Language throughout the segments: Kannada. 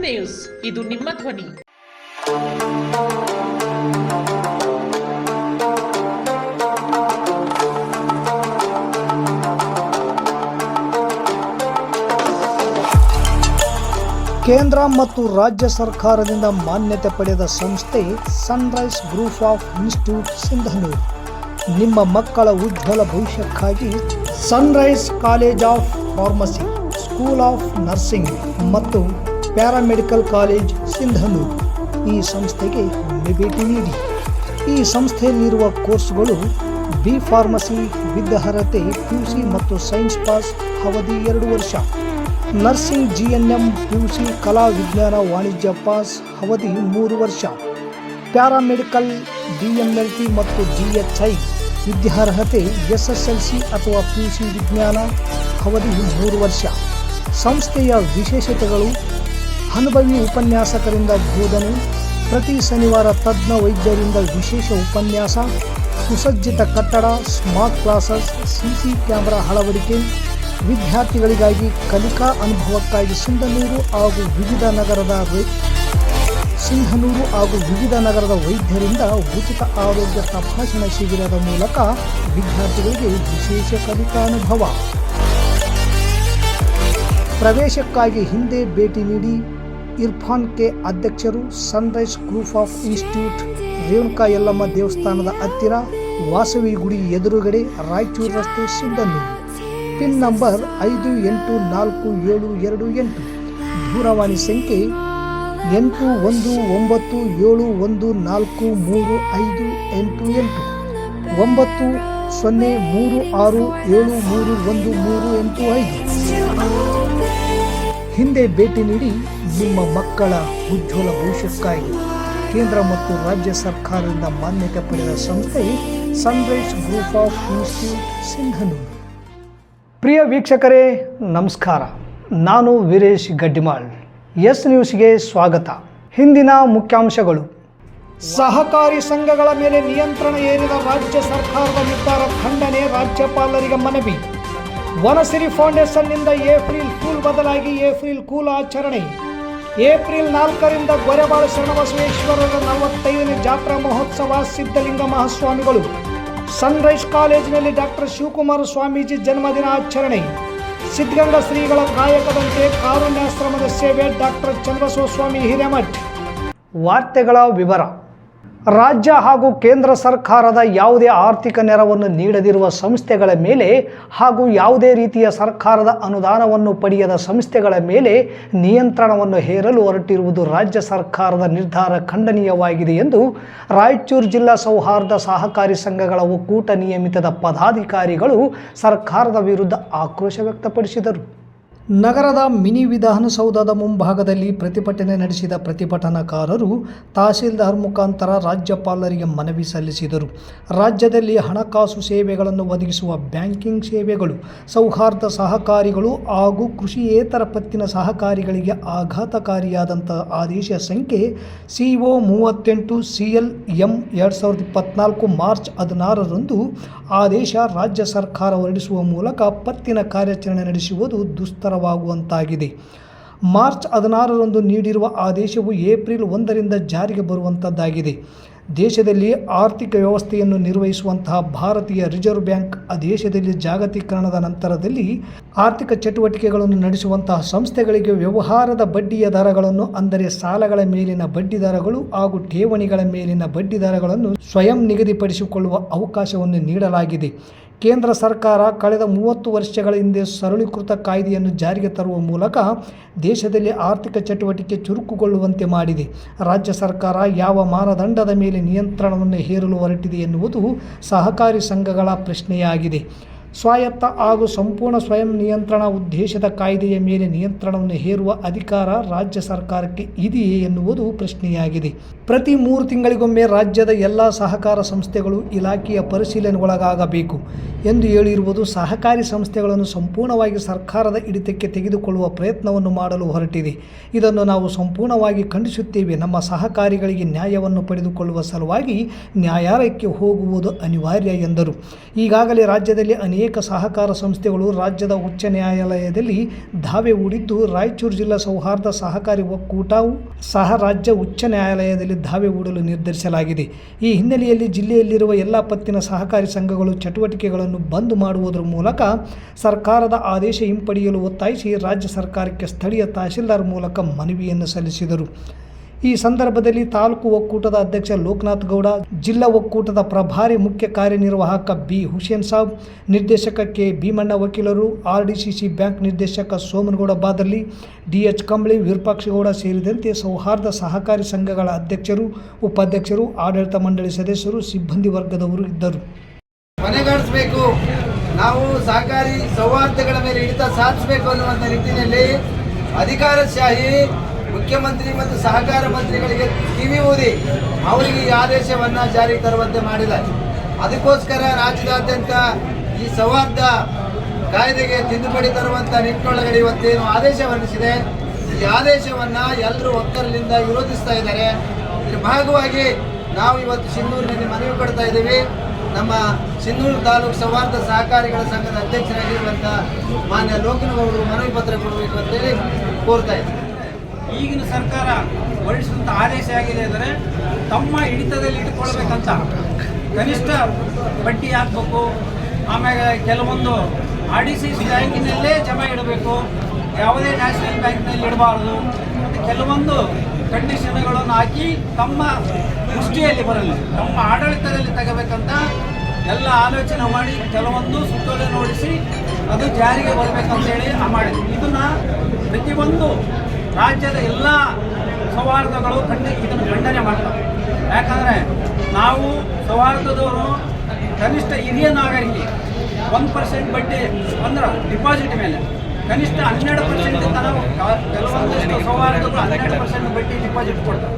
ನ್ಯೂಸ್, ಇದು ನಿಮ್ಮ ಧ್ವನಿ. ಕೇಂದ್ರ ಮತ್ತು ರಾಜ್ಯ ಸರ್ಕಾರದಿಂದ ಮಾನ್ಯತೆ ಪಡೆದ ಸಂಸ್ಥೆ sunrise group of institute Sindhanur. ನಿಮ್ಮ ಮಕ್ಕಳ ಉಜ್ವಲ ಭವಿಷ್ಯಕ್ಕಾಗಿ Sunrise college of pharmacy, school of nursing ಮತ್ತು ಪ್ಯಾರಾಮೆಡಿಕಲ್ ಕಾಲೇಜ್ ಸಿಂಧನೂರು ಈ ಸಂಸ್ಥೆಗೆ ಭೇಟಿ ನೀಡಿ. ಈ ಸಂಸ್ಥೆಯಲ್ಲಿರುವ ಕೋರ್ಸ್ಗಳು ಬಿ ಫಾರ್ಮಸಿ ವಿದ್ ಅರ್ಹತೆ PUC ಮತ್ತು ಸೈನ್ಸ್ ಪಾಸ್ ಅವಧಿ 2 ವರ್ಷ, ನರ್ಸಿಂಗ್ GNM PUC ಕಲಾ ವಿಜ್ಞಾನ ವಾಣಿಜ್ಯ ಪಾಸ್ ಅವಧಿ 3 ವರ್ಷ, ಪ್ಯಾರಾಮೆಡಿಕಲ್ DMLT ಮತ್ತು DHI ವಿದ್ಯಾರ್ಹತೆ SSLC ಅಥವಾ PUC ವಿಜ್ಞಾನ ಅವಧಿ 3 ವರ್ಷ. ಸಂಸ್ಥೆಯ ವಿಶೇಷತೆಗಳು: ಅನುಭವಿ ಉಪನ್ಯಾಸಕರಿಂದ ಬೋಧನೆ, ಪ್ರತಿ ಶನಿವಾರ ತಜ್ಞ ವೈದ್ಯರಿಂದ ವಿಶೇಷ ಉಪನ್ಯಾಸ, ಸುಸಜ್ಜಿತ ಕಟ್ಟಡ, ಸ್ಮಾರ್ಟ್ ಕ್ಲಾಸಸ್, CC ಕ್ಯಾಮೆರಾ ಅಳವಡಿಕೆ, ವಿದ್ಯಾರ್ಥಿಗಳಿಗಾಗಿ ಕಲಿಕಾ ಅನುಭವಕ್ಕಾಗಿ ಸಿಂಧನೂರು ಹಾಗೂ ವಿವಿಧ ನಗರದ ವೈದ್ಯರಿಂದ ಉಚಿತ ಆರೋಗ್ಯ ತಪಾಸಣಾ ಶಿಬಿರದ ಮೂಲಕ ವಿದ್ಯಾರ್ಥಿಗಳಿಗೆ ವಿಶೇಷ ಕಲಿಕಾ ಅನುಭವ. ಪ್ರವೇಶಕ್ಕಾಗಿ ಹಿಂದೆ ಭೇಟಿ ನೀಡಿ. ಇರ್ಫಾನ್ ಕೆ ಅಧ್ಯಕ್ಷರು, Sunrise group of institute, Renuka Yellamma ದೇವಸ್ಥಾನದ ಹತ್ತಿರ, ವಾಸವಿ ಗುಡಿ ಎದುರುಗಡೆ, ರಾಯಚೂರು ರಸ್ತೆ, ಸಿಂಧನೂರು. Pin number 514728. ದೂರವಾಣಿ ಸಂಖ್ಯೆ 8191435385 9036731385. ಹಿಂದೆ ಭೇಟಿ ನೀಡಿ. ನಿಮ್ಮ ಮಕ್ಕಳ ಉಜ್ವಲ ಭವಿಷ್ಯಕ್ಕಾಗಿ ಕೇಂದ್ರ ಮತ್ತು ರಾಜ್ಯ ಸರ್ಕಾರದಿಂದ ಮಾನ್ಯತೆ ಪಡೆದ ಸಂಸ್ಥೆ sunrise group of institute Sindhanur. ಪ್ರಿಯ ವೀಕ್ಷಕರೇ, ನಮಸ್ಕಾರ. ನಾನು ವೀರೇಶ್ ಗಡ್ಡಿಮಾಳ್. ಎಸ್ ನ್ಯೂಸ್ಗೆ ಸ್ವಾಗತ. ಹಿಂದಿನ ಮುಖ್ಯಾಂಶಗಳು: ಸಹಕಾರಿ ಸಂಘಗಳ ಮೇಲೆ ನಿಯಂತ್ರಣ ಹೇರಿದ ರಾಜ್ಯ ಸರ್ಕಾರದ ನಿರ್ಧಾರ ಖಂಡನೆ, ರಾಜ್ಯಪಾಲರಿಗೆ ಮನವಿ. ವನಸಿರಿ ಫೌಂಡೇಶನ್ನಿಂದ ಏಪ್ರಿಲ್ ಫೂಲ್ ಬದಲಾಗಿ ಏಪ್ರಿಲ್ ಕೂಲ್ ಆಚರಣೆ. ಏಪ್ರಿಲ್ 4ರಿಂದ ಗೊರೆಬಾಳು ಶರಣಬಸವೇಶ್ವರರ 45ನೇ ಜಾತ್ರಾ ಮಹೋತ್ಸವ. ಸಿದ್ಧಲಿಂಗ ಮಹಾಸ್ವಾಮಿಗಳು. ಸನ್ರೈಸ್ ಕಾಲೇಜಿನಲ್ಲಿ ಡಾಕ್ಟರ್ ಶಿವಕುಮಾರ ಸ್ವಾಮೀಜಿ ಜನ್ಮದಿನ ಆಚರಣೆ. ಸಿದ್ಧಗಂಗಾ ಶ್ರೀಗಳ ಕಾಯಕದಂತೆ ಕಾರುಣ್ಯಾಶ್ರಮದ ಸೇವೆ. ಡಾಕ್ಟರ್ ಚನ್ನಬಸವ ಸ್ವಾಮಿ ಹಿರೇಮಠ್. ವಾರ್ತೆಗಳ ವಿವರ. ರಾಜ್ಯ ಹಾಗೂ ಕೇಂದ್ರ ಸರ್ಕಾರದ ಯಾವುದೇ ಆರ್ಥಿಕ ನೆರವನ್ನು ನೀಡದಿರುವ ಸಂಸ್ಥೆಗಳ ಮೇಲೆ ಹಾಗೂ ಯಾವುದೇ ರೀತಿಯ ಸರ್ಕಾರದ ಅನುದಾನವನ್ನು ಪಡೆಯದ ಸಂಸ್ಥೆಗಳ ಮೇಲೆ ನಿಯಂತ್ರಣವನ್ನು ಹೇರಲು ಹೊರಟಿರುವುದು ರಾಜ್ಯ ಸರ್ಕಾರದ ನಿರ್ಧಾರ ಖಂಡನೀಯವಾಗಿದೆ ಎಂದು ರಾಯಚೂರು ಜಿಲ್ಲಾ ಸೌಹಾರ್ದ ಸಹಕಾರಿ ಸಂಘಗಳ ಒಕ್ಕೂಟ ನಿಯಮಿತದ ಪದಾಧಿಕಾರಿಗಳು ಸರ್ಕಾರದ ವಿರುದ್ಧ ಆಕ್ರೋಶ ವ್ಯಕ್ತಪಡಿಸಿದರು. ನಗರದ ಮಿನಿ ವಿಧಾನಸೌಧದ ಮುಂಭಾಗದಲ್ಲಿ ಪ್ರತಿಭಟನೆ ನಡೆಸಿದ ಪ್ರತಿಭಟನಾಕಾರರು ತಹಸೀಲ್ದಾರ್ ಮುಖಾಂತರ ರಾಜ್ಯಪಾಲರಿಗೆ ಮನವಿ ಸಲ್ಲಿಸಿದರು. ರಾಜ್ಯದಲ್ಲಿ ಹಣಕಾಸು ಸೇವೆಗಳನ್ನು ಒದಗಿಸುವ ಬ್ಯಾಂಕಿಂಗ್ ಸೇವೆಗಳು, ಸೌಹಾರ್ದ ಸಹಕಾರಿಗಳು ಹಾಗೂ ಕೃಷಿಯೇತರ ಪತ್ತಿನ ಸಹಕಾರಿಗಳಿಗೆ ಆಘಾತಕಾರಿಯಾದಂಥ ಆದೇಶ ಸಂಖ್ಯೆ CO 38 CLM 2024 ಮಾರ್ಚ್ 16ರಂದು ಆದೇಶ ರಾಜ್ಯ ಸರ್ಕಾರ ಹೊರಡಿಸುವ ಮೂಲಕ ಪತ್ತಿನ ಕಾರ್ಯಾಚರಣೆ ನಡೆಸುವುದು ದುಸ್ತರವಾಗುವಂತಾಗಿದೆ. ಮಾರ್ಚ್ 16ರಂದು ನೀಡಿರುವ ಆದೇಶವು ಏಪ್ರಿಲ್ 1ರಿಂದ ಜಾರಿಗೆ ಬರುವಂಥದ್ದಾಗಿದೆ. ದೇಶದಲ್ಲಿ ಆರ್ಥಿಕ ವ್ಯವಸ್ಥೆಯನ್ನು ನಿರ್ವಹಿಸುವಂತಹ ಭಾರತೀಯ ರಿಸರ್ವ್ ಬ್ಯಾಂಕ್ ದೇಶದಲ್ಲಿ ಜಾಗತೀಕರಣದ ನಂತರದಲ್ಲಿ ಆರ್ಥಿಕ ಚಟುವಟಿಕೆಗಳನ್ನು ನಡೆಸುವಂತಹ ಸಂಸ್ಥೆಗಳಿಗೆ ವ್ಯವಹಾರದ ಬಡ್ಡಿಯ ದರಗಳನ್ನು, ಅಂದರೆ ಸಾಲಗಳ ಮೇಲಿನ ಬಡ್ಡಿ ದರಗಳು ಹಾಗೂ ಠೇವಣಿಗಳ ಮೇಲಿನ ಬಡ್ಡಿ ದರಗಳನ್ನು ಸ್ವಯಂ ನಿಗದಿಪಡಿಸಿಕೊಳ್ಳುವ ಅವಕಾಶವನ್ನು ನೀಡಲಾಗಿದೆ. ಕೇಂದ್ರ ಸರ್ಕಾರ ಕಳೆದ 30 ವರ್ಷಗಳ ಹಿಂದೆ ಸರಳೀಕೃತ ಕಾಯ್ದೆಯನ್ನು ಜಾರಿಗೆ ತರುವ ಮೂಲಕ ದೇಶದಲ್ಲಿ ಆರ್ಥಿಕ ಚಟುವಟಿಕೆ ಚುರುಕುಗೊಳ್ಳುವಂತೆ ಮಾಡಿದೆ. ರಾಜ್ಯ ಸರ್ಕಾರ ಯಾವ ಮಾನದಂಡದ ಮೇಲೆ ನಿಯಂತ್ರಣವನ್ನು ಹೇರಲು ಹೊರಟಿದೆ ಎನ್ನುವುದು ಸಹಕಾರಿ ಸಂಘಗಳ ಪ್ರಶ್ನೆಯಾಗಿದೆ. ಸ್ವಾಯತ್ತ ಹಾಗೂ ಸಂಪೂರ್ಣ ಸ್ವಯಂ ನಿಯಂತ್ರಣ ಉದ್ದೇಶದ ಕಾಯ್ದೆಯ ಮೇಲೆ ನಿಯಂತ್ರಣವನ್ನು ಹೇರುವ ಅಧಿಕಾರ ರಾಜ್ಯ ಸರ್ಕಾರಕ್ಕೆ ಇದೆಯೇ ಎನ್ನುವುದು ಪ್ರಶ್ನೆಯಾಗಿದೆ. ಪ್ರತಿ 3 ತಿಂಗಳಿಗೊಮ್ಮೆ ರಾಜ್ಯದ ಎಲ್ಲ ಸಹಕಾರ ಸಂಸ್ಥೆಗಳು ಇಲಾಖೆಯ ಪರಿಶೀಲನೆಗೊಳಗಾಗಬೇಕು ಎಂದು ಹೇಳಿರುವುದು ಸಹಕಾರಿ ಸಂಸ್ಥೆಗಳನ್ನು ಸಂಪೂರ್ಣವಾಗಿ ಸರ್ಕಾರದ ಹಿಡಿತಕ್ಕೆ ತೆಗೆದುಕೊಳ್ಳುವ ಪ್ರಯತ್ನವನ್ನು ಮಾಡಲು ಹೊರಟಿದೆ. ಇದನ್ನು ನಾವು ಸಂಪೂರ್ಣವಾಗಿ ಖಂಡಿಸುತ್ತೇವೆ. ನಮ್ಮ ಸಹಕಾರಿಗಳಿಗೆ ನ್ಯಾಯವನ್ನು ಪಡೆದುಕೊಳ್ಳುವ ಸಲುವಾಗಿ ನ್ಯಾಯಾಲಯಕ್ಕೆ ಹೋಗುವುದು ಅನಿವಾರ್ಯ ಎಂದರು. ಈಗಾಗಲೇ ರಾಜ್ಯದಲ್ಲಿ ಅನೇಕ ಅನೇಕ ಸಹಕಾರ ಸಂಸ್ಥೆಗಳು ರಾಜ್ಯದ ಉಚ್ಚ ನ್ಯಾಯಾಲಯದಲ್ಲಿ ದಾವೆ ಹೂಡಿದ್ದು, ರಾಯಚೂರು ಜಿಲ್ಲಾ ಸೌಹಾರ್ದ ಸಹಕಾರಿ ಒಕ್ಕೂಟವು ಸಹ ರಾಜ್ಯ ಉಚ್ಚ ನ್ಯಾಯಾಲಯದಲ್ಲಿ ದಾವೆ ಹೂಡಲು ನಿರ್ಧರಿಸಲಾಗಿದೆ. ಈ ಹಿನ್ನೆಲೆಯಲ್ಲಿ ಜಿಲ್ಲೆಯಲ್ಲಿರುವ ಎಲ್ಲ ಪತ್ತಿನ ಸಹಕಾರಿ ಸಂಘಗಳು ಚಟುವಟಿಕೆಗಳನ್ನು ಬಂದ್ ಮಾಡುವುದರ ಮೂಲಕ ಸರ್ಕಾರದ ಆದೇಶ ಹಿಂಪಡೆಯಲು ಒತ್ತಾಯಿಸಿ ರಾಜ್ಯ ಸರ್ಕಾರಕ್ಕೆ ಸ್ಥಳೀಯ ತಹಶೀಲ್ದಾರ್ ಮೂಲಕ ಮನವಿಯನ್ನು ಸಲ್ಲಿಸಿದರು. ಈ ಸಂದರ್ಭದಲ್ಲಿ ತಾಲೂಕು ಒಕ್ಕೂಟದ ಅಧ್ಯಕ್ಷ ಲೋಕನಾಥ್ ಗೌಡ, ಜಿಲ್ಲಾ ಒಕ್ಕೂಟದ ಪ್ರಭಾರಿ ಮುಖ್ಯ ಕಾರ್ಯನಿರ್ವಾಹಕ ಬಿ ಹುಸೇನ್ ಸಾಬ್, ನಿರ್ದೇಶಕ ಕೆ ಭೀಮಣ್ಣ, ವಕೀಲರು, RDCC ಬ್ಯಾಂಕ್ ನಿರ್ದೇಶಕ ಸೋಮನಗೌಡ ಬಾದರ್ಲಿ, DH ಕಂಬಳಿ, ವಿರೂಪಾಕ್ಷಗೌಡ ಸೇರಿದಂತೆ ಸೌಹಾರ್ದ ಸಹಕಾರಿ ಸಂಘಗಳ ಅಧ್ಯಕ್ಷರು, ಉಪಾಧ್ಯಕ್ಷರು, ಆಡಳಿತ ಮಂಡಳಿ ಸದಸ್ಯರು, ಸಿಬ್ಬಂದಿ ವರ್ಗದವರು ಇದ್ದರು. ಕೊನೆಗಾಣಿಸಬೇಕು, ನಾವು ಸಹಕಾರಿ ಸೌಹಾರ್ದಗಳ ಮೇಲೆ ಹಿಡಿತ ಸಾಧಿಸಬೇಕು ಅನ್ನುವಂಥ ನಿಟ್ಟಿನಲ್ಲಿ ಅಧಿಕಾರಶಾಹಿ ಮುಖ್ಯಮಂತ್ರಿ ಮತ್ತು ಸಹಕಾರ ಮಂತ್ರಿಗಳಿಗೆ ಕಿವಿ ಊದಿ ಅವರಿಗೆ ಈ ಆದೇಶವನ್ನು ಜಾರಿಗೆ ತರುವಂತೆ ಮಾಡಿದ್ದಾರೆ. ಅದಕ್ಕೋಸ್ಕರ ರಾಜ್ಯದಾದ್ಯಂತ ಈ ಸೌಹಾರ್ದ ಕಾಯ್ದೆಗೆ ತಿದ್ದುಪಡಿ ತರುವಂಥ ನಿಟ್ಟಿನೊಳಗಡೆ ಇವತ್ತೇನು ಆದೇಶ ಹೊರಡಿಸಿದೆ, ಈ ಆದೇಶವನ್ನು ಎಲ್ಲರೂ ಒಕ್ಕಲಿನಿಂದ ವಿರೋಧಿಸ್ತಾ ಇದ್ದಾರೆ. ಇದರ ಭಾಗವಾಗಿ ನಾವು ಇವತ್ತು ಸಿಂಧೂರಿನಲ್ಲಿ ಮನವಿ ಕೊಡ್ತಾ ಇದ್ದೀವಿ. ನಮ್ಮ ಸಿಂಧೂರು ತಾಲೂಕು ಸೌಹಾರ್ದ ಸಹಕಾರಿಗಳ ಸಂಘದ ಅಧ್ಯಕ್ಷರಾಗಿರುವಂಥ ಮಾನ್ಯ ಲೋಕನಗೌಡರು ಮನವಿ ಪತ್ರ ಕೊಡಬೇಕು ಅಂತೇಳಿ ಕೋರ್ತಾ ಇದ್ದೀವಿ. ಈಗಿನ ಸರ್ಕಾರ ಹೊರಡಿಸಿದಂಥ ಆದೇಶ ಆಗಿದೆ ಅಂದರೆ ತಮ್ಮ ಹಿಡಿತದಲ್ಲಿ ಇಟ್ಕೊಳ್ಬೇಕಂತ ಕನಿಷ್ಠ ಬಡ್ಡಿ ಹಾಕಬೇಕು, ಆಮೇಲೆ ಕೆಲವೊಂದು RDCC ಬ್ಯಾಂಕಿನಲ್ಲೇ ಜಮಾ ಇಡಬೇಕು, ಯಾವುದೇ ನ್ಯಾಷನಲ್ ಬ್ಯಾಂಕ್ನಲ್ಲಿ ಇಡಬಾರ್ದು, ಮತ್ತು ಕೆಲವೊಂದು ಕಂಡೀಷನ್ಗಳನ್ನು ಹಾಕಿ ತಮ್ಮ ದೃಷ್ಟಿಯಲ್ಲಿ ಬರಲಿ, ತಮ್ಮ ಆಡಳಿತದಲ್ಲಿ ತಗೋಬೇಕಂತ ಎಲ್ಲ ಆಲೋಚನೆ ಮಾಡಿ ಕೆಲವೊಂದು ಸುತ್ತೋಲೆ ನೋಡಿಸಿ ಅದು ಜಾರಿಗೆ ಬರಬೇಕಂತೇಳಿ ಮಾಡಿದ್ರು. ಇದನ್ನು ಪ್ರತಿಯೊಂದು ರಾಜ್ಯದ ಎಲ್ಲ ಸೌಹಾರ್ದಗಳು ಇದನ್ನು ಖಂಡನೆ ಮಾಡ್ತವೆ. ಯಾಕಂದರೆ ನಾವು ಸೌಹಾರ್ದದವರು ಕನಿಷ್ಠ ಹಿರಿಯ ನಾಗರಿಕೆ 1% ಬಡ್ಡಿ ಅಂದ್ರೆ ಡಿಪಾಸಿಟ್ ಮೇಲೆ ಕನಿಷ್ಠ 12% ತನಕ ಕೆಲವೊಂದಷ್ಟು ಸೌಹಾರ್ದಗಳು 12% ಬಡ್ಡಿ ಡಿಪಾಸಿಟ್ ಕೊಡ್ತಾರೆ.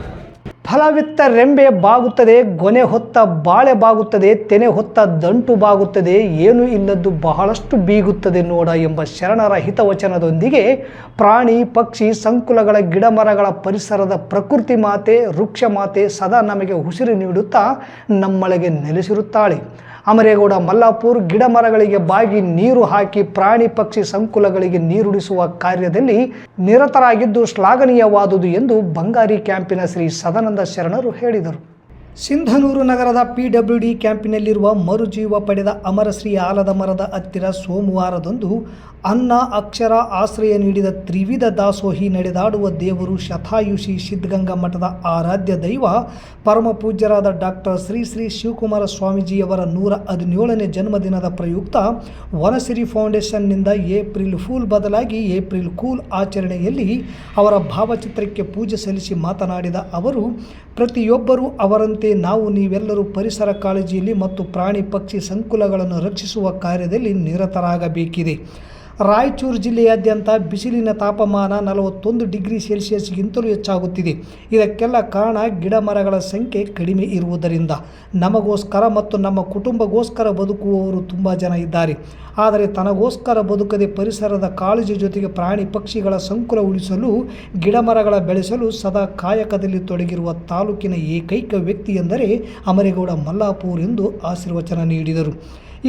ಫಲವಿತ್ತ ರೆಂಬೆ ಬಾಗುತ್ತದೆ, ಗೊನೆ ಹೊತ್ತ ಬಾಳೆ ಬಾಗುತ್ತದೆ, ತೆನೆ ಹೊತ್ತ ದಂಟು ಬಾಗುತ್ತದೆ, ಏನು ಇಲ್ಲದ್ದು ಬಹಳಷ್ಟು ಬೀಗುತ್ತದೆ ನೋಡ ಎಂಬ ಶರಣರ ಹಿತವಚನದೊಂದಿಗೆ ಪ್ರಾಣಿ ಪಕ್ಷಿ ಸಂಕುಲಗಳ ಗಿಡಮರಗಳ ಪರಿಸರದ ಪ್ರಕೃತಿ ಮಾತೆ ವೃಕ್ಷ ಮಾತೆ ಸದಾ ನಮಗೆ ಉಸಿರು ನೀಡುತ್ತಾ ನಮ್ಮೊಳಗೆ ನೆಲೆಸಿರುತ್ತಾಳೆ. ಅಮರೇಗೌಡ ಮಲ್ಲಾಪುರ್ ಗಿಡ ಮರಗಳಿಗೆ ಬಾಗಿ ನೀರು ಹಾಕಿ ಪ್ರಾಣಿ ಪಕ್ಷಿ ಸಂಕುಲಗಳಿಗೆ ನೀರುಣಿಸುವ ಕಾರ್ಯದಲ್ಲಿ ನಿರತರಾಗಿದ್ದು ಶ್ಲಾಘನೀಯವಾದುದು ಎಂದು ಬಂಗಾರಿ ಕ್ಯಾಂಪಿನ ಶ್ರೀ ಸದಾನಂದ ಶರಣರು ಹೇಳಿದರು. ಸಿಂಧನೂರು ನಗರದ PWD ಕ್ಯಾಂಪಿನಲ್ಲಿರುವ ಮರುಜೀವ ಪಡೆದ ಅಮರಶ್ರೀ ಆಲದ ಮರದ ಹತ್ತಿರ ಸೋಮವಾರದಂದು ಅನ್ನ ಅಕ್ಷರ ಆಶ್ರಯ ನೀಡಿದ ತ್ರಿವಿಧ ದಾಸೋಹಿ ನಡೆದಾಡುವ ದೇವರು ಶತಾಯುಷಿ ಸಿದ್ಧಗಂಗಾ ಮಠದ ಆರಾಧ್ಯ ದೈವ ಪರಮ ಪೂಜ್ಯರಾದ ಡಾಕ್ಟರ್ ಶ್ರೀ ಶ್ರೀ ಶಿವಕುಮಾರ ಸ್ವಾಮೀಜಿಯವರ 117ನೇ ಜನ್ಮದಿನದ ಪ್ರಯುಕ್ತ ವನಸಿರಿ ಫೌಂಡೇಶನ್ನಿಂದ ಏಪ್ರಿಲ್ ಫೂಲ್ ಬದಲಾಗಿ ಏಪ್ರಿಲ್ ಕೂಲ್ ಆಚರಣೆಯಲ್ಲಿ ಅವರ ಭಾವಚಿತ್ರಕ್ಕೆ ಪೂಜೆ ಸಲ್ಲಿಸಿ ಮಾತನಾಡಿದ ಅವರು, ಪ್ರತಿಯೊಬ್ಬರೂ ಅವರಂತೆ ನಾವು ನೀವೆಲ್ಲರೂ ಪರಿಸರ ಕಾಳಜಿಯಲ್ಲಿ ಮತ್ತು ಪ್ರಾಣಿ ಪಕ್ಷಿ ಸಂಕುಲಗಳನ್ನು ರಕ್ಷಿಸುವ ಕಾರ್ಯದಲ್ಲಿ ನಿರತರಾಗಬೇಕಿದೆ. ರಾಯಚೂರು ಜಿಲ್ಲೆಯಾದ್ಯಂತ ಬಿಸಿಲಿನ ತಾಪಮಾನ 41 ಡಿಗ್ರಿ ಸೆಲ್ಸಿಯಸ್ಗಿಂತಲೂ ಹೆಚ್ಚಾಗುತ್ತಿದೆ. ಇದಕ್ಕೆಲ್ಲ ಕಾರಣ ಗಿಡ ಮರಗಳ ಸಂಖ್ಯೆ ಕಡಿಮೆ ಇರುವುದರಿಂದ. ನಮಗೋಸ್ಕರ ಮತ್ತು ನಮ್ಮ ಕುಟುಂಬಗೋಸ್ಕರ ಬದುಕುವವರು ತುಂಬ ಜನ ಇದ್ದಾರೆ. ಆದರೆ ತನಗೋಸ್ಕರ ಬದುಕದೆ ಪರಿಸರದ ಕಾಳಜಿ ಜೊತೆಗೆ ಪ್ರಾಣಿ ಪಕ್ಷಿಗಳ ಸಂಕುಲ ಉಳಿಸಲು ಗಿಡ ಮರಗಳ ಬೆಳೆಸಲು ಸದಾ ಕಾಯಕದಲ್ಲಿ ತೊಡಗಿರುವ ತಾಲೂಕಿನ ಏಕೈಕ ವ್ಯಕ್ತಿ ಎಂದರೆ ಅಮರೇಗೌಡ ಮಲ್ಲಾಪುರ್ ಎಂದು ಆಶೀರ್ವಚನ ನೀಡಿದರು.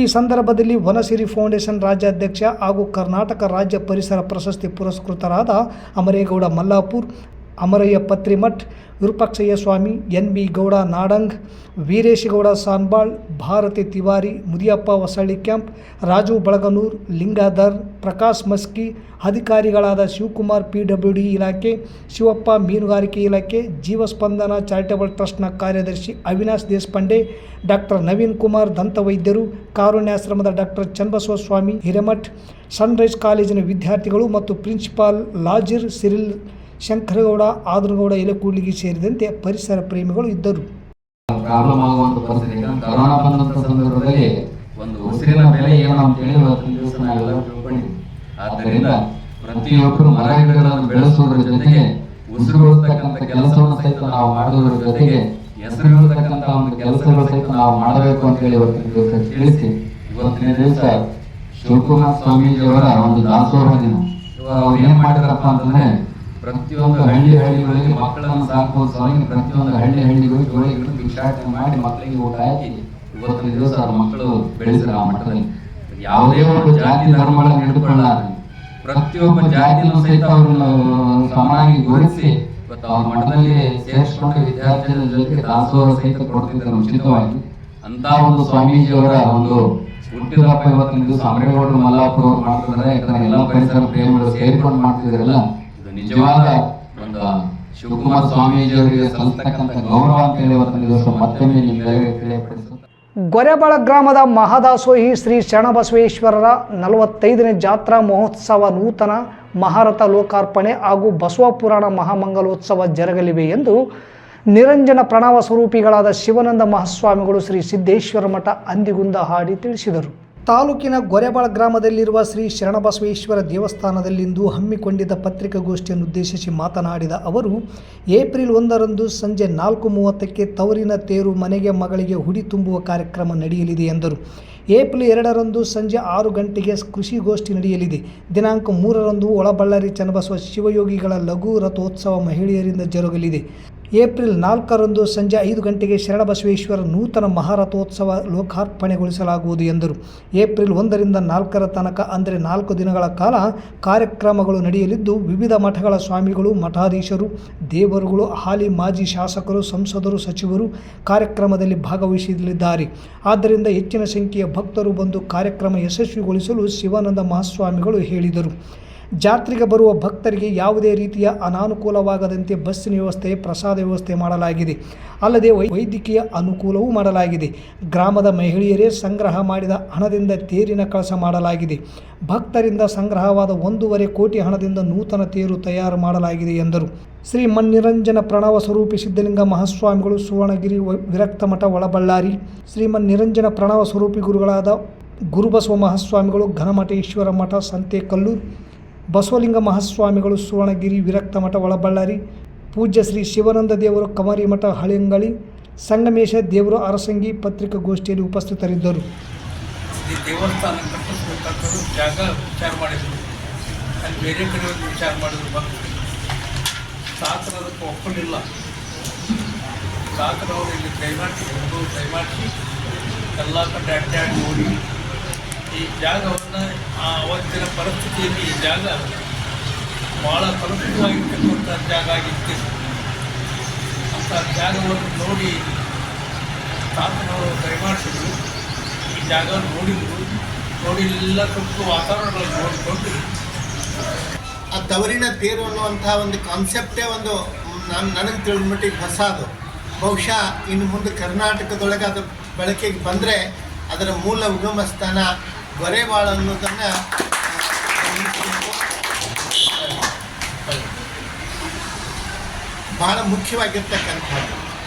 ಈ ಸಂದರ್ಭದಲ್ಲಿ ವನಸಿರಿ ಫೌಂಡೇಶನ್ ರಾಜ್ಯಾಧ್ಯಕ್ಷ ಹಾಗೂ ಕರ್ನಾಟಕ ರಾಜ್ಯ ಪರಿಸರ ಪ್ರಶಸ್ತಿ ಪುರಸ್ಕೃತರಾದ ಅಮರೇಗೌಡ ಮಲ್ಲಾಪುರ್, ಅಮರಯ್ಯ ಪತ್ರಿಮಠ್, ವಿರೂಪಾಕ್ಷಯ್ಯ ಸ್ವಾಮಿ, NB ಗೌಡ ನಾಡಂಗ್, ವೀರೇಶಗೌಡ ಸಾನ್ಬಾಳ್, ಭಾರತಿ ತಿವಾರಿ, ಮುದಿಯಪ್ಪ ಹೊಸಳ್ಳಿ ಕ್ಯಾಂಪ್, ರಾಜು ಬಳಗನೂರ್, ಲಿಂಗಾಧರ್, ಪ್ರಕಾಶ್ ಮಸ್ಕಿ, ಅಧಿಕಾರಿಗಳಾದ ಶಿವಕುಮಾರ್ PWD ಇಲಾಖೆ, ಶಿವಪ್ಪ ಮೀನುಗಾರಿಕೆ ಇಲಾಖೆ, ಜೀವಸ್ಪಂದನ ಚಾರಿಟಬಲ್ ಟ್ರಸ್ಟ್ನ ಕಾರ್ಯದರ್ಶಿ ಅವಿನಾಶ್ ದೇಶಪಾಂಡೆ, ಡಾಕ್ಟರ್ ನವೀನ್ ಕುಮಾರ್ ದಂತವೈದ್ಯರು, ಕಾರುಣ್ಯಾಶ್ರಮದ ಡಾಕ್ಟರ್ ಚನ್ನಬಸವಸ್ವಾಮಿ ಹಿರೇಮಠ್, ಸನ್ರೈಸ್ ಕಾಲೇಜಿನ ವಿದ್ಯಾರ್ಥಿಗಳು ಮತ್ತು principal Lazar Cyril, Shankaragouda, Adaragouda Elekudligi ಸೇರಿದಂತೆ ಪರಿಸರ ಪ್ರೇಮಿಗಳು ಇದ್ದರು. ಪ್ರಾಬ್ಲಮ್ ಆಗುವಂತ ಪರಿಸ್ಥಿತಿ ಕೊರೋನಾ ಬಂದಂತ ಸಂದರ್ಭದಲ್ಲಿ ಒಂದು ಉಸಿರಿನ ಬೆಲೆ ಏನು ಅಂತೇಳಿ ಇವತ್ತಿನ ದಿವಸ ನಾವೆಲ್ಲ ತಿಳ್ಕೊಂಡಿದ್ವಿ. ಆದ್ದರಿಂದ ಪ್ರತಿಯೊಬ್ಬರು ಮರ ಗಿಡಗಳನ್ನು ಬೆಳೆಸುವುದರ ಜೊತೆಗೆ ಉಸಿರುಗೊಳ್ತಕ್ಕಂಥ ಕೆಲಸವನ್ನು ಸಹಿತ ನಾವು ಮಾಡುವುದರ ಜೊತೆಗೆ ಹೆಸರುಗೊಳ್ತಕ್ಕಂಥ ಒಂದು ಕೆಲಸಗಳು ಸಹಿತ ನಾವು ಮಾಡಬೇಕು ಅಂತ ಹೇಳಿ ಇವತ್ತಿನ ದಿವಸ ತಿಳಿಸಿ, ಇವತ್ತಿನ ದಿವಸ ಶಿವಕುಮಾರ ಸ್ವಾಮೀಜಿಯವರ ಒಂದು ದಾಸೋಹ ದಿನ. ಅವ್ರು ಏನ್ ಮಾಡಿದ್ರಪ್ಪ ಅಂತಂದ್ರೆ ಪ್ರತಿಯೊಂದು ಹಳ್ಳಿಗಳಿಗೆ ಮಕ್ಕಳನ್ನು ಸಾಕುವ ಸಲುವಾಗಿ ಪ್ರತಿಯೊಂದು ಹಳ್ಳಿಗಳು ಜೋಳಿಗಳನ್ನು ಭಿಕ್ಷಾಟನೆ ಮಾಡಿ ಮಕ್ಕಳಿಗೆ ಊಟ ಹಾಕಿ ಇವತ್ತಿನ ದಿವಸ ಅವ್ರ ಮಕ್ಕಳು ಬೆಳೆಸಿರ ಆ ಮಟ್ಟದಲ್ಲಿ. ಯಾವುದೇ ಒಂದು ಜಾತಿ ಧರ್ಮಗಳನ್ನು ಹಿಡಿದುಕೊಳ್ಳಾರೆ ಪ್ರತಿಯೊಬ್ಬ ಜಾತಿನೂ ಸಹಿತ ಅವರನ್ನು ಸಮಾನಾಗಿ ಗೌರವಿಸಿ ಇವತ್ತು ಅವ್ರ ಮಠದಲ್ಲಿ ಸೇರಿಸಿಕೊಂಡು ವಿದ್ಯಾರ್ಥಿಗಳ ಜೊತೆಗೆ ದಾಸೋಹ ಸಹಿತ ಕೊಡ್ತಿದ್ದಾರೆ ಉಚಿತವಾಗಿ. ಅಂತ ಒಂದು ಸ್ವಾಮೀಜಿಯವರ ಒಂದು ಹುಟ್ಟಿದಪ್ಪ ಇವತ್ತಿನ ದಿವಸ ಅಮರೇಗೌಡರು ಮಲ್ಲಾಪುರ ಅವರು ಮಾಡ್ತಿದ್ದಾರೆ. ಯಾಕಂದ್ರೆ ಎಲ್ಲ ಪರಿಸರ ಪ್ರೇಮಿಗಳು ಸೇರಿಕೊಂಡು ಮಾಡ್ತಿದ್ರಲ್ಲ, ಇದು ನಿಜವಾದ ಒಂದು ಶಿವಕುಮಾರ ಸ್ವಾಮೀಜಿ ಅವರಿಗೆ ಸಲ್ಲಿಸ್ತಕ್ಕಂಥ ಗೌರವ ಅಂತ ಹೇಳಿ ಇವತ್ತಿನ ದಿವಸ ಮತ್ತೊಮ್ಮೆ ನಿಮಗೆ ತಿಳಿಯಪಡಿಸುತ್ತೆ. ಗೊರೆಬಾಳ ಗ್ರಾಮದ ಮಹಾದಾಸೋಹಿ ಶ್ರೀ ಶರಣಬಸವೇಶ್ವರರ 45ನೇ ಜಾತ್ರಾ ಮಹೋತ್ಸವ ನೂತನ ಮಹಾರಥ ಲೋಕಾರ್ಪಣೆ ಹಾಗೂ ಬಸವ ಪುರಾಣ ಮಹಾಮಂಗಲೋತ್ಸವ ಜರುಗಲಿವೆ ಎಂದು ನಿರಂಜನ ಪ್ರಣವ ಸ್ವರೂಪಿಗಳಾದ ಶಿವಾನಂದ ಮಹಾಸ್ವಾಮಿಗಳು ಶ್ರೀ ಸಿದ್ದೇಶ್ವರ ಮಠ ಅಂದಿಗುಂದ ಹಾಡಿ ತಿಳಿಸಿದರು. ತಾಲೂಕಿನ ಗೊರೆಬಾಳ ಗ್ರಾಮದಲ್ಲಿರುವ ಶ್ರೀ ಶರಣಬಸವೇಶ್ವರ ದೇವಸ್ಥಾನದಲ್ಲಿಂದು ಹಮ್ಮಿಕೊಂಡಿದ್ದ ಪತ್ರಿಕಾಗೋಷ್ಠಿಯನ್ನು ಉದ್ದೇಶಿಸಿ ಮಾತನಾಡಿದ ಅವರು, ಏಪ್ರಿಲ್ 1ರಂದು ಸಂಜೆ 4:30ಕ್ಕೆ ತವರಿನ ತೇರು ಮನೆಗೆ ಮಗಳಿಗೆ ಹುಡಿ ತುಂಬುವ ಕಾರ್ಯಕ್ರಮ ನಡೆಯಲಿದೆ ಎಂದರು. ಏಪ್ರಿಲ್ 2ರಂದು ಸಂಜೆ 6 ಗಂಟೆಗೆ ಕೃಷಿಗೋಷ್ಠಿ ನಡೆಯಲಿದೆ. ದಿನಾಂಕ 3ರಂದು ಒಳಬಳ್ಳಾರಿ ಚನ್ನಬಸವ ಶಿವಯೋಗಿಗಳ ಲಘು ರಥೋತ್ಸವ ಮಹಿಳೆಯರಿಂದ ಜರುಗಲಿದೆ. ಏಪ್ರಿಲ್ 4ರಂದು ಸಂಜೆ 5 ಗಂಟೆಗೆ ಶರಣಬಸವೇಶ್ವರ ನೂತನ ಮಹಾರಥೋತ್ಸವ ಲೋಕಾರ್ಪಣೆಗೊಳಿಸಲಾಗುವುದು ಎಂದರು. ಏಪ್ರಿಲ್ 1ರಿಂದ 4ರ ತನಕ ಅಂದರೆ 4 ದಿನಗಳ ಕಾಲ ಕಾರ್ಯಕ್ರಮಗಳು ನಡೆಯಲಿದ್ದು, ವಿವಿಧ ಮಠಗಳ ಸ್ವಾಮಿಗಳು, ಮಠಾಧೀಶರು, ದೇವರುಗಳು, ಹಾಲಿ ಮಾಜಿ ಶಾಸಕರು, ಸಂಸದರು, ಸಚಿವರು ಕಾರ್ಯಕ್ರಮದಲ್ಲಿ ಭಾಗವಹಿಸಲಿದ್ದಾರೆ. ಆದ್ದರಿಂದ ಹೆಚ್ಚಿನ ಸಂಖ್ಯೆಯ ಭಕ್ತರು ಬಂದು ಕಾರ್ಯಕ್ರಮ ಯಶಸ್ವಿಗೊಳಿಸಲು ಶಿವಾನಂದ ಮಹಾಸ್ವಾಮಿಗಳು ಹೇಳಿದರು. ಜಾತ್ರೆಗೆ ಬರುವ ಭಕ್ತರಿಗೆ ಯಾವುದೇ ರೀತಿಯ ಅನಾನುಕೂಲವಾಗದಂತೆ ಬಸ್ಸಿನ ವ್ಯವಸ್ಥೆ, ಪ್ರಸಾದ ವ್ಯವಸ್ಥೆ ಮಾಡಲಾಗಿದೆ. ಅಲ್ಲದೆ ವೈದ್ಯಕೀಯ ಅನುಕೂಲವೂ ಮಾಡಲಾಗಿದೆ. ಗ್ರಾಮದ ಮಹಿಳೆಯರೇ ಸಂಗ್ರಹ ಮಾಡಿದ ಹಣದಿಂದ ತೇರಿನ ಕಳಸ ಮಾಡಲಾಗಿದೆ. ಭಕ್ತರಿಂದ ಸಂಗ್ರಹವಾದ 1.5 ಕೋಟಿ ಹಣದಿಂದ ನೂತನ ತೇರು ತಯಾರು ಮಾಡಲಾಗಿದೆ ಎಂದರು. ಶ್ರೀ ಮನ್ನಿರಂಜನ ಪ್ರಣವ ಸ್ವರೂಪಿ ಸಿದ್ಧಲಿಂಗ ಮಹಾಸ್ವಾಮಿಗಳು ಸುವರ್ಣಗಿರಿ ವಿರಕ್ತ ಮಠ ಒಳಬಳ್ಳಾರಿ, ಶ್ರೀಮನ್ ನಿರಂಜನ ಪ್ರಣವ ಸ್ವರೂಪಿ ಗುರುಗಳಾದ ಗುರುಬಸವ ಮಹಾಸ್ವಾಮಿಗಳು ಘನಮಠೇಶ್ವರ ಮಠ ಸಂತೆಕಲ್ಲೂರು, ಬಸವಲಿಂಗ ಮಹಾಸ್ವಾಮಿಗಳು ಸುವರ್ಣಗಿರಿ ವಿರಕ್ತ ಮಠ ಒಳಬಳ್ಳಾರಿ, ಪೂಜ್ಯ ಶ್ರೀ ಶಿವಾನಂದ ದೇವರು ಕಮರಿ ಮಠ ಹಳಿಂಗಳಿ, ಸಂಗಮೇಶ ದೇವರು ಅರಸಂಗಿ ಪತ್ರಿಕಾಗೋಷ್ಠಿಯಲ್ಲಿ ಉಪಸ್ಥಿತರಿದ್ದರು. ಈ ದೇವಸ್ಥಾನ ಕಟ್ಟಿಸಬೇಕಾದ್ರು ಜಾಗ ವಿಚಾರ ಮಾಡಿದ್ರು, ಅಲ್ಲಿ ಬೇರೆ ಕಡೆ ಒಂದು ವಿಚಾರ ಮಾಡಿದ್ರು. ಭಕ್ತರು ಶಾಸನ ಅದಕ್ಕೆ ಒಪ್ಪಲಿಲ್ಲ. ಶಾಸನವರು ಇಲ್ಲಿ ದಯಮಾಡಿಸಿ ಎಲ್ಲ ಕಡೆ ಅಡ್ಡಾಡಿ ನೋಡಿ ಈ ಜಾಗವನ್ನು ಅವತ್ತಿನ ಪರಿಸ್ಥಿತಿಯಲ್ಲಿ ಈ ಜಾಗ ಭಾಳ ಕಲುಷಿತವಾಗಿರ್ತಕ್ಕಂಥ ಜಾಗ ಆಗಿತ್ತು. ಅಂಥ ಜಾಗವನ್ನು ನೋಡಿ ಶಾಸನವರು ದಯಮಾಡಿಸಿದ್ರು. ಈ ಜಾಗ ನೋಡಿದ್ರು, ನೋಡಿ ಎಲ್ಲ ಸ್ವಲ್ಪ ವಾತಾವರಣಗಳನ್ನು ನೋಡಿಕೊಂಡು ಆ ತವರಿನ ತೇರು ಅನ್ನುವಂಥ ಒಂದು ಕಾನ್ಸೆಪ್ಟೇ ಒಂದು ನನಗೆ ತಿಳಿದ ಮಟ್ಟಿಗೆ ಹೊಸದು. ಬಹುಶಃ ಇನ್ನು ಮುಂದೆ ಕರ್ನಾಟಕದೊಳಗೆ ಅದು ಬಳಕೆಗೆ ಬಂದರೆ ಅದರ ಮೂಲ ಉಗಮ ಸ್ಥಾನ ಗೊರೆಬಾಳ ಅನ್ನೋದನ್ನು ಭಾಳ ಮುಖ್ಯವಾಗಿರ್ತಕ್ಕಂಥದ್ದು.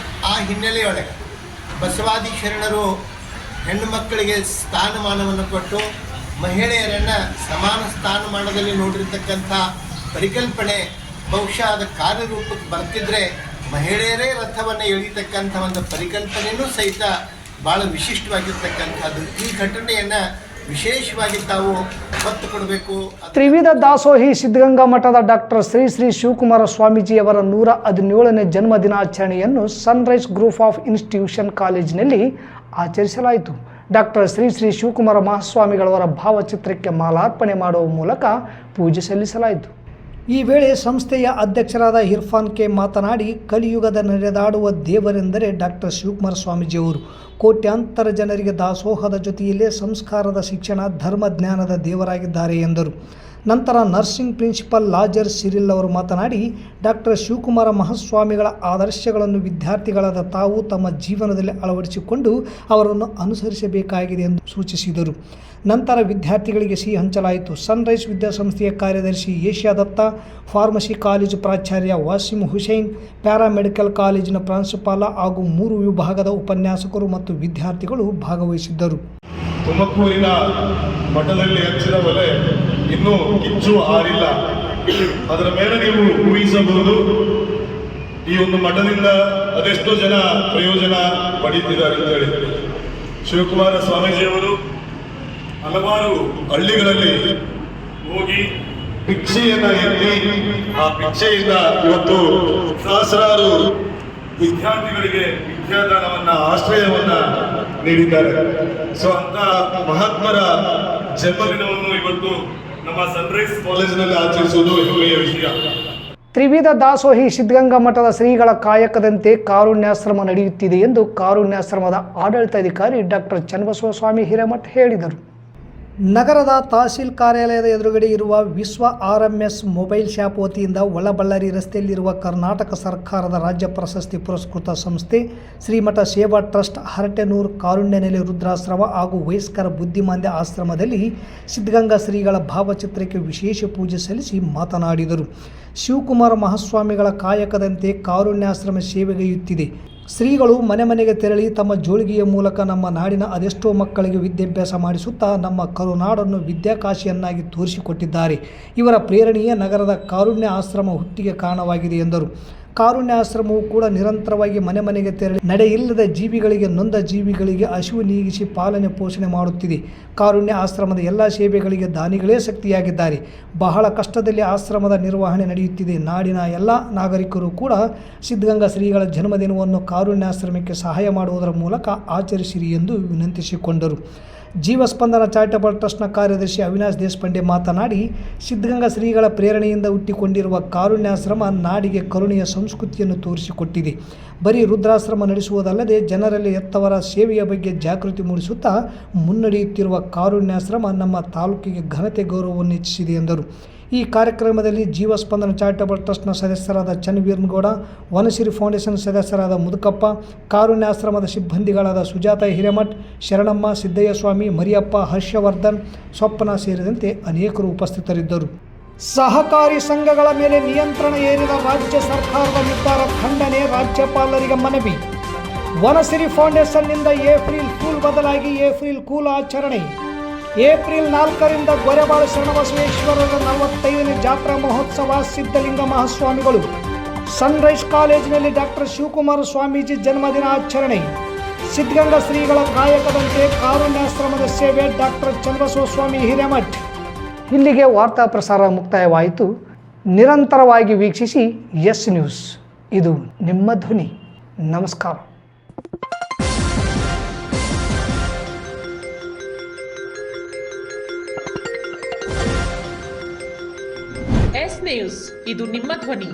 ಆ ಹಿನ್ನೆಲೆಯೊಳಗೆ ಬಸವಾದಿ ಶರಣರು ಹೆಣ್ಣು ಮಕ್ಕಳಿಗೆ ಸ್ಥಾನಮಾನವನ್ನು ಕೊಟ್ಟು ಮಹಿಳೆಯರನ್ನು ಸಮಾನ ಸ್ಥಾನಮಾನದಲ್ಲಿ ನೋಡಿರ್ತಕ್ಕಂಥ ಪರಿಕಲ್ಪನೆ ಬಹುಶಃ ಅದು ಕಾರ್ಯರೂಪಕ್ಕೆ ಬರ್ತಿದ್ರೆ ಮಹಿಳೆಯರೇ ರಥವನ್ನು ಎಳೀತಕ್ಕಂಥ ಒಂದು ಪರಿಕಲ್ಪನೆಯೂ ಸಹಿತ ಭಾಳ ವಿಶಿಷ್ಟವಾಗಿರ್ತಕ್ಕಂಥದ್ದು. ಈ ಘಟನೆಯನ್ನು ವಿಶೇಷವಾಗಿ ತಾವು ಒತ್ತು ಕೊಡಬೇಕು. ತ್ರಿವಿಧ ದಾಸೋಹಿ ಸಿದ್ಧಗಂಗಾ ಮಠದ ಡಾಕ್ಟರ್ ಶ್ರೀ ಶ್ರೀ ಶಿವಕುಮಾರ ಸ್ವಾಮೀಜಿಯವರ 117ನೇ ಜನ್ಮ ದಿನಾಚರಣೆಯನ್ನು ಸನ್ರೈಸ್ ಗ್ರೂಪ್ ಆಫ್ ಇನ್ಸ್ಟಿಟ್ಯೂಷನ್ ಕಾಲೇಜಿನಲ್ಲಿ ಆಚರಿಸಲಾಯಿತು. ಡಾಕ್ಟರ್ ಶ್ರೀ ಶ್ರೀ ಶಿವಕುಮಾರ ಮಹಾಸ್ವಾಮಿಗಳವರ ಭಾವಚಿತ್ರಕ್ಕೆ ಮಾಲಾರ್ಪಣೆ ಮಾಡುವ ಮೂಲಕ ಪೂಜೆ ಸಲ್ಲಿಸಲಾಯಿತು. ಈ ವೇಳೆ ಸಂಸ್ಥೆಯ ಅಧ್ಯಕ್ಷರಾದ ಇರ್ಫಾನ್ ಕೆ ಮಾತನಾಡಿ, ಕಲಿಯುಗದ ನಡೆದಾಡುವ ದೇವರೆಂದರೆ ಡಾಕ್ಟರ್ ಶಿವಕುಮಾರ ಸ್ವಾಮೀಜಿಯವರು. ಕೋಟ್ಯಾಂತರ ಜನರಿಗೆ ದಾಸೋಹದ ಜೊತೆಯಲ್ಲೇ ಸಂಸ್ಕಾರದ ಶಿಕ್ಷಣ, ಧರ್ಮ ಜ್ಞಾನದ ದೇವರಾಗಿದ್ದಾರೆ ಎಂದರು. ನಂತರ ನರ್ಸಿಂಗ್ ಪ್ರಿನ್ಸಿಪಲ್ ಲಾಜರ್ ಸಿರಿಲ್ ಅವರು ಮಾತನಾಡಿ, ಡಾಕ್ಟರ್ ಶಿವಕುಮಾರ ಮಹಾಸ್ವಾಮಿಗಳ ಆದರ್ಶಗಳನ್ನು ವಿದ್ಯಾರ್ಥಿಗಳಾದ ತಾವು ತಮ್ಮ ಜೀವನದಲ್ಲಿ ಅಳವಡಿಸಿಕೊಂಡು ಅವರನ್ನು ಅನುಸರಿಸಬೇಕಾಗಿದೆ ಎಂದು ಸೂಚಿಸಿದರು. ನಂತರ ವಿದ್ಯಾರ್ಥಿಗಳಿಗೆ ಸಿಹಿ ಹಂಚಲಾಯಿತು. ಸನ್ರೈಸ್ ವಿದ್ಯಾಸಂಸ್ಥೆಯ ಕಾರ್ಯದರ್ಶಿ ಏಷ್ಯಾ ದತ್ತ, ಫಾರ್ಮಸಿ ಕಾಲೇಜು ಪ್ರಾಚಾರ್ಯ ವಾಸಿಂ ಹುಸೇನ್, ಪ್ಯಾರಾಮೆಡಿಕಲ್ ಕಾಲೇಜಿನ ಪ್ರಾಂಶುಪಾಲ ಹಾಗೂ 3 ವಿಭಾಗದ ಉಪನ್ಯಾಸಕರು ಮತ್ತು ವಿದ್ಯಾರ್ಥಿಗಳು ಭಾಗವಹಿಸಿದ್ದರು. ತುಮಕೂರಿನ ಮಠದಲ್ಲಿ ಹಚ್ಚಿದ ಒಲೆ ಇನ್ನೂ ಕಿಚ್ಚು ಆರಿಲ್ಲ. ಅದರ ಮೇಲೆ ನೀವು ಊಹಿಸಬಹುದು ಈ ಒಂದು ಮಠದಿಂದ ಅದೆಷ್ಟೋ ಜನ ಪ್ರಯೋಜನ ಪಡೀತಿದ್ದಾರೆ ಅಂತ ಹೇಳಿ. ಶಿವಕುಮಾರ ಸ್ವಾಮೀಜಿಯವರು ಹಲವಾರು ಹಳ್ಳಿಗಳಲ್ಲಿ ಹೋಗಿ ಭಿಕ್ಷೆಯನ್ನ ಎತ್ತಿ ಆ ಭಿಕ್ಷೆಯಿಂದ ಇವತ್ತು ಸಹಸ್ರಾರು ವಿದ್ಯಾರ್ಥಿಗಳಿಗೆ ವಿದ್ಯಾದಾನವನ್ನ, ಆಶ್ರಯವನ್ನ ನೀಡಿದ್ದಾರೆ. ಸೊ ಅಂತ ಮಹಾತ್ಮರ ಜನ್ಮದಿನವನ್ನು ಇವತ್ತು ನಮ್ಮ ಸನ್ರೈಸ್ ಕಾಲೇಜಿನಲ್ಲಿ ಆಚರಿಸುವುದು ಹೆಮ್ಮೆಯ ವಿಷಯ. ತ್ರಿವಿಧ ದಾಸೋಹಿ ಸಿದ್ಧಗಂಗಾ ಮಠದ ಶ್ರೀಗಳ ಕಾಯಕದಂತೆ ಕಾರುಣ್ಯಾಶ್ರಮ ನಡೆಯುತ್ತಿದೆ ಎಂದು ಕಾರುಣ್ಯಾಶ್ರಮದ ಆಡಳಿತಾಧಿಕಾರಿ ಡಾಕ್ಟರ್ ಚನ್ನಬಸವಸ್ವಾಮಿ ಹಿರೇಮಠ ಹೇಳಿದರು. ನಗರದ ತಹಸೀಲ್ ಕಾರ್ಯಾಲಯದ ಎದುರುಗಡೆ ಇರುವ ವಿಶ್ವ RMS ಮೊಬೈಲ್ ಶಾಪ್ ವತಿಯಿಂದ ಒಳಬಳ್ಳಾರಿ ರಸ್ತೆಯಲ್ಲಿರುವ ಕರ್ನಾಟಕ ಸರ್ಕಾರದ ರಾಜ್ಯ ಪ್ರಶಸ್ತಿ ಪುರಸ್ಕೃತ ಸಂಸ್ಥೆ ಶ್ರೀಮಠ ಸೇವಾ ಟ್ರಸ್ಟ್ ಹರಟೆನೂರು ಕಾರುಣ್ಯನೆಲೆ ರುದ್ರಾಶ್ರಮ ಹಾಗೂ ವಯಸ್ಕರ ಬುದ್ಧಿಮಾಂದ್ಯ ಆಶ್ರಮದಲ್ಲಿ ಸಿದ್ಧಗಂಗಾ ಶ್ರೀಗಳ ಭಾವಚಿತ್ರಕ್ಕೆ ವಿಶೇಷ ಪೂಜೆ ಸಲ್ಲಿಸಿ ಮಾತನಾಡಿದರು. ಶಿವಕುಮಾರ ಮಹಾಸ್ವಾಮಿಗಳ ಕಾಯಕದಂತೆ ಕಾರುಣ್ಯಾಶ್ರಮ ಸೇವೆಗೈಯುತ್ತಿದೆ. ಶ್ರೀಗಳು ಮನೆ ಮನೆಗೆ ತೆರಳಿ ತಮ್ಮ ಜೋಳಿಗೆಯ ಮೂಲಕ ನಮ್ಮ ನಾಡಿನ ಅದೆಷ್ಟೋ ಮಕ್ಕಳಿಗೆ ವಿದ್ಯಾಭ್ಯಾಸ ಮಾಡಿಸುತ್ತಾ ನಮ್ಮ ಕರುನಾಡನ್ನು ವಿದ್ಯಾಕಾಶಿಯನ್ನಾಗಿ ತೋರಿಸಿಕೊಟ್ಟಿದ್ದಾರೆ. ಇವರ ಪ್ರೇರಣೆಯೇ ನಗರದ ಕಾರುಣ್ಯ ಆಶ್ರಮ ಹುಟ್ಟಿಗೆ ಕಾರಣವಾಗಿದೆ ಎಂದರು. ಕಾರುಣ್ಯ ಆಶ್ರಮವು ಕೂಡ ನಿರಂತರವಾಗಿ ಮನೆ ಮನೆಗೆ ತೆರಳಿ ನಡೆಯಿಲ್ಲದ ಜೀವಿಗಳಿಗೆ, ನೊಂದ ಜೀವಿಗಳಿಗೆ ಹಸಿವು ನೀಗಿಸಿ ಪಾಲನೆ ಪೋಷಣೆ ಮಾಡುತ್ತಿದೆ. ಕಾರುಣ್ಯ ಆಶ್ರಮದ ಎಲ್ಲ ಸೇವೆಗಳಿಗೆ ದಾನಿಗಳೇ ಶಕ್ತಿಯಾಗಿದ್ದಾರೆ. ಬಹಳ ಕಷ್ಟದಲ್ಲಿ ಆಶ್ರಮದ ನಿರ್ವಹಣೆ ನಡೆಯುತ್ತಿದೆ. ನಾಡಿನ ಎಲ್ಲ ನಾಗರಿಕರು ಕೂಡ ಸಿದ್ಧಗಂಗಾ ಶ್ರೀಗಳ ಜನ್ಮದಿನವನ್ನು ಕಾರುಣ್ಯಾಶ್ರಮಕ್ಕೆ ಸಹಾಯ ಮಾಡುವುದರ ಮೂಲಕ ಆಚರಿಸಿರಿ ಎಂದು ವಿನಂತಿಸಿಕೊಂಡರು. ಜೀವಸ್ಪಂದನ ಚಾರಿಟಬಲ್ ಟ್ರಸ್ಟ್ನ ಕಾರ್ಯದರ್ಶಿ ಅವಿನಾಶ್ ದೇಶಪಾಂಡೆ ಮಾತನಾಡಿ, ಸಿದ್ಧಗಂಗಾ ಶ್ರೀಗಳ ಪ್ರೇರಣೆಯಿಂದ ಹುಟ್ಟಿಕೊಂಡಿರುವ ಕಾರುಣ್ಯಾಶ್ರಮ ನಾಡಿಗೆ ಕರುಣೆಯ ಸಂಸ್ಕೃತಿಯನ್ನು ತೋರಿಸಿಕೊಟ್ಟಿದೆ. ಬರೀ ರುದ್ರಾಶ್ರಮ ನಡೆಸುವುದಲ್ಲದೆ ಜನರಲ್ಲಿ ಎತ್ತವರ ಸೇವೆಯ ಬಗ್ಗೆ ಜಾಗೃತಿ ಮೂಡಿಸುತ್ತಾ ಮುನ್ನಡೆಯುತ್ತಿರುವ ಕಾರುಣ್ಯಾಶ್ರಮ ನಮ್ಮ ತಾಲೂಕಿಗೆ ಘನತೆ ಗೌರವವನ್ನು ಹೆಚ್ಚಿಸಿದೆ ಎಂದರು. ಈ ಕಾರ್ಯಕ್ರಮದಲ್ಲಿ ಜೀವಸ್ಪಂದನ ಚಾರಿಟಬಲ್ ಟ್ರಸ್ಟ್ನ ಸದಸ್ಯರಾದ ಚನ್ನವೀರನಗೌಡ, ವನಸಿರಿ ಫೌಂಡೇಶನ್ ಸದಸ್ಯರಾದ ಮುದುಕಪ್ಪ, ಕಾರುಣ್ಯಾಶ್ರಮದ ಸಿಬ್ಬಂದಿಗಳಾದ ಸುಜಾತ ಹಿರೇಮಠ್, ಶರಣಮ್ಮ, ಸಿದ್ದಯ್ಯಸ್ವಾಮಿ, ಮರಿಯಪ್ಪ, ಹರ್ಷವರ್ಧನ್, ಸ್ವಪ್ನ ಸೇರಿದಂತೆ ಅನೇಕರು ಉಪಸ್ಥಿತರಿದ್ದರು. ಸಹಕಾರಿ ಸಂಘಗಳ ಮೇಲೆ ನಿಯಂತ್ರಣ ಹೇರಿದ ರಾಜ್ಯ ಸರ್ಕಾರದ ನಿರ್ಧಾರ ಖಂಡನೆ, ರಾಜ್ಯಪಾಲರಿಗೆ ಮನವಿ. ವನಸಿರಿ ಫೌಂಡೇಶನ್ನಿಂದ ಏಪ್ರಿಲ್ ಫೂಲ್ ಬದಲಾಗಿ ಏಪ್ರಿಲ್ ಕೂಲ್ ಆಚರಣೆ. ಏಪ್ರಿಲ್ 4ರಿಂದ ಗೊರೆಬಾಳು ಶರಣಬಸವೇಶ್ವರರ 45ನೇ ಜಾತ್ರಾ ಮಹೋತ್ಸವ. ಸಿದ್ಧಲಿಂಗ ಮಹಾಸ್ವಾಮಿಗಳು. ಸನ್ರೈಸ್ ಕಾಲೇಜಿನಲ್ಲಿ ಡಾಕ್ಟರ್ ಶಿವಕುಮಾರ ಸ್ವಾಮೀಜಿ ಜನ್ಮದಿನ ಆಚರಣೆ. ಸಿದ್ಧಗಂಗಾ ಶ್ರೀಗಳ ಕಾಯಕದಂತೆ ಕಾರುಣ್ಯಾಶ್ರಮದ ಸೇವೆ. ಡಾಕ್ಟರ್ ಚನ್ನಬಸವಸ್ವಾಮಿ ಹಿರೇಮಠ್. ಇಲ್ಲಿಗೆ ವಾರ್ತಾ ಪ್ರಸಾರ ಮುಕ್ತಾಯವಾಯಿತು. ನಿರಂತರವಾಗಿ ವೀಕ್ಷಿಸಿ ಎಸ್ ನ್ಯೂಸ್. ಇದು ನಿಮ್ಮ ಧ್ವನಿ. ನಮಸ್ಕಾರ. ಎಸ್ ನ್ಯೂಸ್, ಇದು ನಿಮ್ಮ ಧ್ವನಿ.